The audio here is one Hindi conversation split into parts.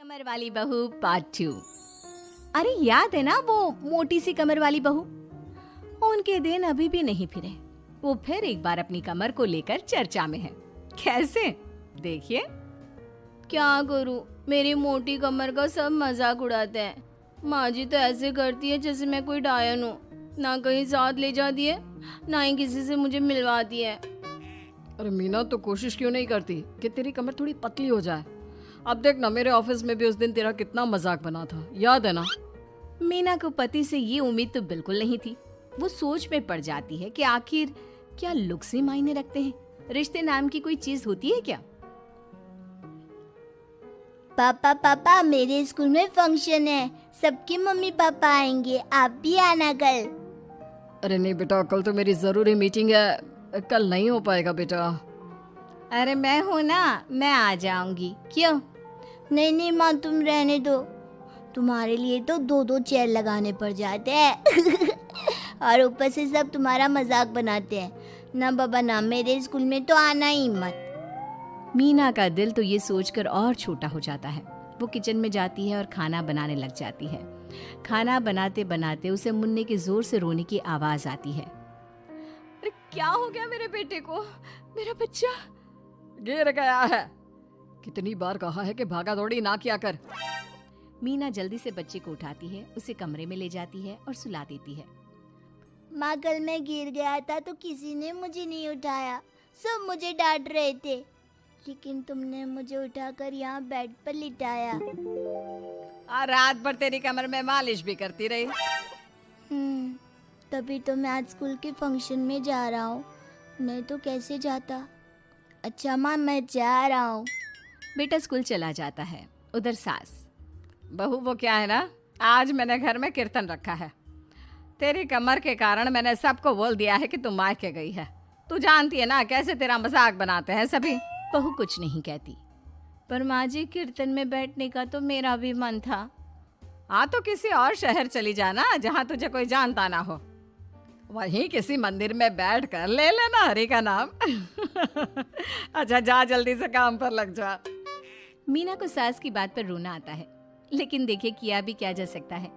कमर वाली बहू पार्ट 2। अरे याद है ना वो मोटी सी कमर वाली बहू? उनके दिन अभी भी नहीं फिरे। वो फिर एक बार अपनी कमर को लेकर चर्चा में है। कैसे? देखिए। क्या करूं, मेरी मोटी कमर का सब मजाक उड़ाते हैं। माँ जी तो ऐसे करती है जैसे मैं कोई डायन हूँ। ना कहीं साथ ले जाती है, ना ही किसी से मुझे मिलवाती है। अरे मीना, तो कोशिश क्यों नहीं करती कि तेरी कमर थोड़ी पतली हो जाए? अब देख ना, मेरे ऑफिस में भी उस दिन तेरा कितना मजाक बना था, याद है ना? मीना को पति से ये उम्मीद तो बिल्कुल नहीं थी। वो सोच में पड़ जाती है कि आखिर क्या लुक्स ही मायने रखते हैं? रिश्ते नाम की कोई चीज होती है क्या? पापा पापा, मेरे स्कूल में फंक्शन है, सबके मम्मी पापा आएंगे, आप भी आना कल। अरे नहीं बेटा, कल तो मेरी जरूरी मीटिंग है, कल नहीं हो पाएगा बेटा। अरे मैं हूँ ना, मैं आ जाऊंगी। क्यों? नहीं नहीं माँ, तुम रहने दो। तुम्हारे लिए तो दो दो चेयर लगाने पड़ जाते हैं और ऊपर से सब तुम्हारा मजाक बनाते हैं। ना बाबा ना, मेरे स्कूल में तो आना ही मत। मीना का दिल तो ये सोचकर और छोटा हो जाता है। वो किचन में जाती है और खाना बनाने लग जाती है। खाना बनाते बनाते उसे मुन्ने के जोर से रोने की आवाज आती है। अरे क्या हो गया मेरे बेटे को? मेरा बच्चा गिर गया है। कितनी बार कहा है कि भागा दौड़ी ना किया कर। मीना जल्दी से बच्चे को उठाती है, उसे कमरे में ले जाती है और सुला देती है। माँ, कल मैं गिर गया था तो किसी ने मुझे नहीं उठाया, सब मुझे डांट रहे थे, लेकिन तुमने मुझे उठाकर यहाँ बेड पर लिटाया। और रात भर तेरी कमर में मालिश भी करती रही। तभी तो मैं आज स्कूल के फंक्शन में जा रहा हूँ, नहीं तो कैसे जाता। अच्छा माँ, मैं जा रहा हूँ। बेटा स्कूल चला जाता है। उधर सास, बहू वो क्या है ना, आज मैंने घर में कीर्तन रखा है। तेरी कमर के कारण मैंने सबको बोल दिया है कि तू मायके गई है। तू जानती है ना कैसे तेरा मजाक बनाते हैं सभी। बहू कुछ नहीं कहती। पर माँ जी, कीर्तन में बैठने का तो मेरा भी मन था। हाँ तो किसी और शहर चली जाना जहाँ तुझे कोई जानता ना हो। वहीं किसी मंदिर में बैठ कर ले लेना हरि का नाम अच्छा जा, जल्दी से काम पर लग जा। मीना को सास की बात पर रोना आता है, लेकिन देखिए किया भी क्या जा सकता है।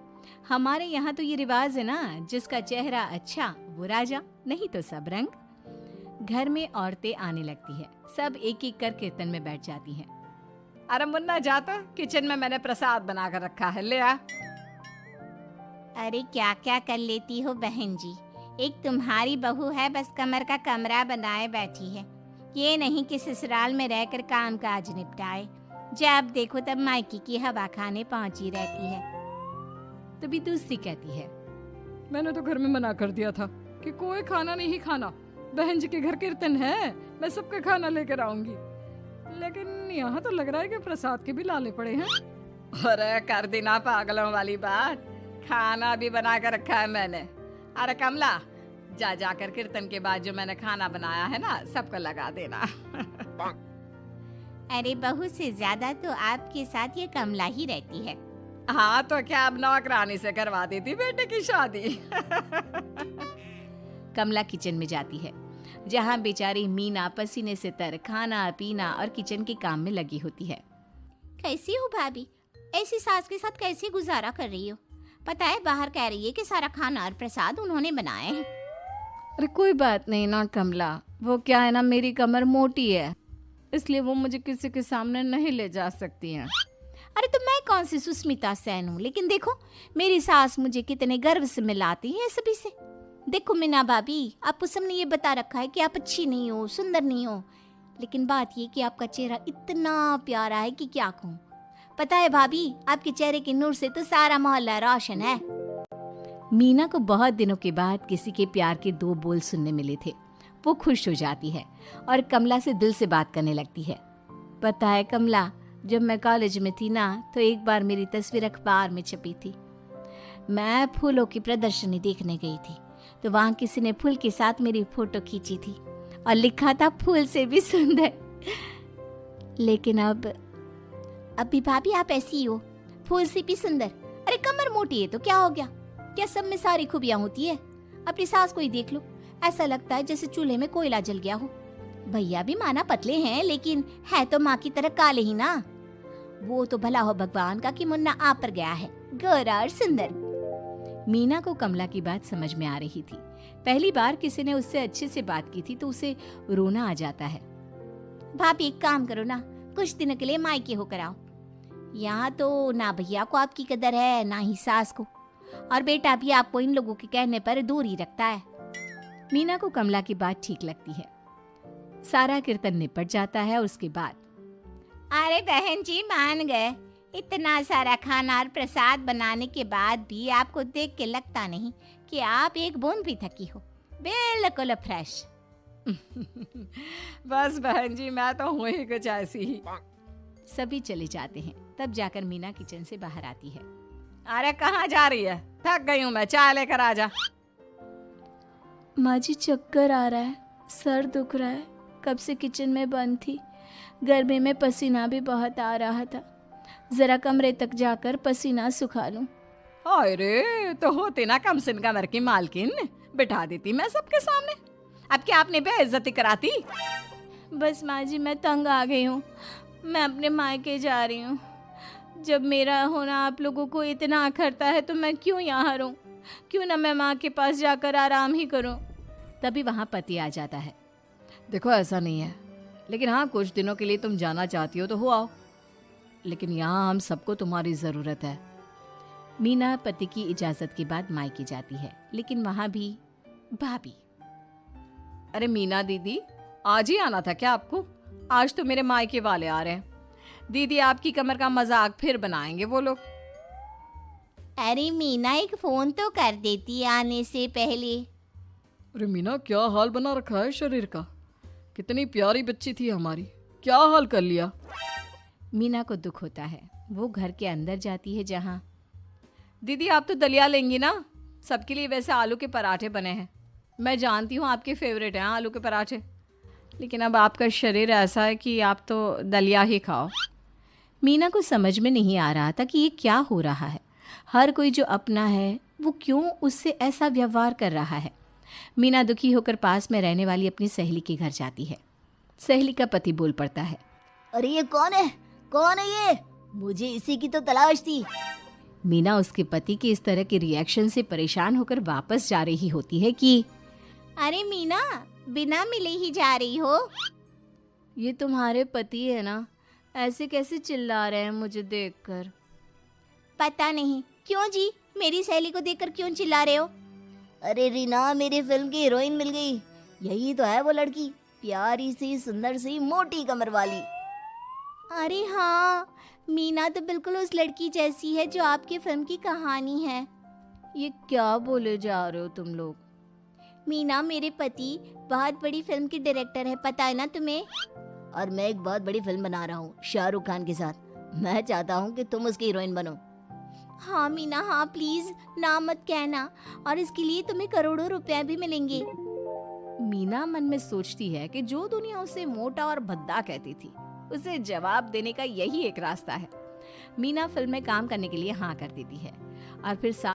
हमारे यहाँ तो ये रिवाज है ना, जिसका चेहरा अच्छा वो राजा, नहीं तो सब रंग। घर में औरतें आने लगती है, सब एक एक कर कीर्तन में बैठ जाती हैं। अरे मुन्ना जा, तो किचन में मैंने प्रसाद बना कर रखा है, ले आ। अरे क्या क्या कर लेती हो बहन जी, एक तुम्हारी बहू है बस कमर का कमरा बनाए बैठी है। ये नहीं कि ससुराल में रहकर काम काज निपटाए, जब देखो तब मायके की हवा खाने पहुंची रहती है। तभी दूसरी कहती है, मैंने तो घर में मना कर दिया था कि कोई खाना नहीं खाना, बहन जी के घर कीर्तन है, मैं सबका खाना लेकर आऊंगी। लेकिन यहाँ तो लग रहा है कि प्रसाद के भी लाले पड़े हैं। अरे कर देना पागलों वाली बात, खाना भी बना कर रखा है मैंने। अरे कमला, जा जाकर कीर्तन के बाद जो मैंने खाना बनाया है ना, सबको लगा देना अरे बहू से ज्यादा तो आपके साथ ये कमला ही रहती है। हाँ तो क्या, अब नौकरानी से करवा देती बेटे की शादी कमला किचन में जाती है, जहाँ बेचारी मीना पसीने से तर खाना पीना और किचन के काम में लगी होती है। कैसी हो भाभी, ऐसी सास के साथ कैसे गुजारा कर रही हो? पता है बाहर कह रही है कि सारा खाना और प्रसाद उन्होंने बनाए हैं। अरे कोई बात नहीं ना कमला, वो क्या है ना, मेरी कमर मोटी है, इसलिए वो मुझे किसी के सामने नहीं ले जा सकती हैं। अरे तो मैं कौन सी सुस्मिता सेन हूँ, लेकिन देखो मेरी सास मुझे कितने गर्व से मिलाती है सभी से। देखो मीना भाभी, आपको सबने ये बता रखा है कि आप अच्छी नहीं हो, सुंदर नहीं हो, लेकिन बात ये कि आपका चेहरा इतना प्यारा है कि क्या कहूँ। पता है भाभी, आपके चेहरे के नूर से तो सारा मोहल्ला रोशन है। मीना को बहुत दिनों के बाद किसी के प्यार के दो बोल सुनने मिले थे। वो खुश हो जाती है और कमला से दिल से बात करने लगती है। पता है कमला, जब मैं कॉलेज में थी ना, तो एक बार मेरी तस्वीर अखबार में छपी थी। मैं फूलों की प्रदर्शनी देखने गई थी, तो वहाँ किसी ने फूल के साथ मेरी फोटो खींची थी और लिखा था फूल से भी सुंदर। लेकिन अभी भाभी आप ऐसी हो, फूल से भी सुंदर। अरे कमर मोटी है तो क्या हो गया, क्या सब में सारी खूबियां होती है? अपनी सास को ही देख लो, ऐसा लगता है जैसे चूल्हे में कोयला जल गया हो। भैया भी माना पतले हैं, लेकिन है तो माँ की तरह काले ही ना। वो तो भला हो भगवान का कि मुन्ना आप पर गया है, गोरा और सुंदर। मीना को कमला की बात समझ में आ रही थी। पहली बार किसी ने उससे अच्छे से बात की थी तो उसे रोना आ जाता है। भाभी एक काम करो ना, कुछ दिनों के लिए मायके होकर आओ। यहाँ तो ना भैया को आपकी कदर है ना ही सास को, और बेटा भी आपको इन लोगों के कहने पर दूर ही रखता है। मीना को कमला की बात ठीक लगती है। सारा कीर्तन निपट जाता है और उसके बाद अरे बहन जी मान गए, इतना सारा खाना और प्रसाद बनाने के बाद भी आपको देख के लगता नहीं कि आप एक बूंद भी थकी हो, बिल्कुल फ्रेश। बस बहन जी मैं तो हूँ ही कुछ ऐसी ही। सभी चले जाते हैं। तब जाकर मीना किचन से बाहर आती है। अरे कहाँ जा रही है? थक गई हूँ मैं, चाय लेकर आ जा। माँ जी चक्कर आ रहा है, सर दुख रहा है, कब से किचन में बंद थी, गर्मी में पसीना भी बहुत आ रहा था, जरा कमरे तक जाकर पसीना सुखा लूं। अरे तो होती ना कम सिन कमर की मालकिन, बिठा देती मैं सबके सामने। अब क्या आपने बेइज्जती कराती? बस माँ जी मैं तंग आ गई हूँ, मैं अपने मायके जा रही हूँ। जब मेरा होना आप लोगों को इतना अखरता है तो मैं क्यों यहाँ रहूँ, क्यों ना मैं माँ के पास जाकर आराम ही करूँ। तभी वहाँ पति आ जाता है। देखो ऐसा नहीं है, लेकिन हाँ कुछ दिनों के लिए तुम जाना चाहती हो तो हो आओ, लेकिन यहाँ हम सबको तुम्हारी ज़रूरत है। मीना पति की इजाज़त के बाद मायके जाती है, लेकिन वहाँ भी भाभी। अरे मीना दीदी, आज ही आना था क्या आपको? आज तो मेरे मायके वाले आ रहे हैं। दीदी आपकी कमर का मजाक फिर बनाएंगे वो लोग। अरे मीना एक फोन तो कर देती आने से पहले। अरे मीना क्या हाल बना रखा है शरीर का, कितनी प्यारी बच्ची थी हमारी, क्या हाल कर लिया। मीना को दुख होता है। वो घर के अंदर जाती है जहाँ दीदी आप तो दलिया लेंगी ना? सबके लिए वैसे आलू के पराठे बने हैं, मैं जानती हूँ आपके फेवरेट हैं आलू के पराठे, लेकिन अब आपका शरीर ऐसा है कि आप तो दलिया ही खाओ। मीना को समझ में नहीं आ रहा था कि ये क्या हो रहा है। हर कोई जो अपना है वो क्यों उससे ऐसा व्यवहार कर रहा है। मीना दुखी होकर पास में रहने वाली अपनी सहेली के घर जाती है। सहेली का पति बोल पड़ता है, अरे ये कौन है, कौन है ये? मुझे इसी की तो तलाश थी। मीना उसके पति के इस तरह के रिएक्शन से परेशान होकर वापस जा रही होती है कि अरे मीना बिना मिले ही जा रही हो? ये तुम्हारे पति है ना, ऐसे कैसे चिल्ला रहे हैं मुझे देखकर? पता नहीं क्यों जी, मेरी सहेली को देखकर क्यों चिल्ला रहे हो? अरे रीना मेरी फिल्म की हीरोइन मिल गई, यही तो है वो लड़की, प्यारी सी सुंदर सी मोटी कमर वाली। अरे हाँ, मीना तो बिल्कुल उस लड़की जैसी है जो आपकी फिल्म की कहानी है। ये क्या बोले जा रहे हो तुम लोग? मीना मेरे पति बहुत बड़ी फिल्म की डायरेक्टर है, पता है ना तुम्हें? और मैं एक बहुत बड़ी फिल्म बना रहा हूँ शाहरुख खान के साथ। मैं चाहता हूँ कि तुम उसकी हीरोइन बनो। हाँ मीना हाँ, प्लीज ना मत कहना, और इसके लिए तुम्हें करोड़ों रुपए भी मिलेंगे। मीना मन में सोचती है कि जो दुनिया उसे मोटा और भद्दा कहती थी, उसे जवाब देने का यही एक रास्ता है। मीना फिल्म में काम करने के लिए हाँ कर देती है और फिर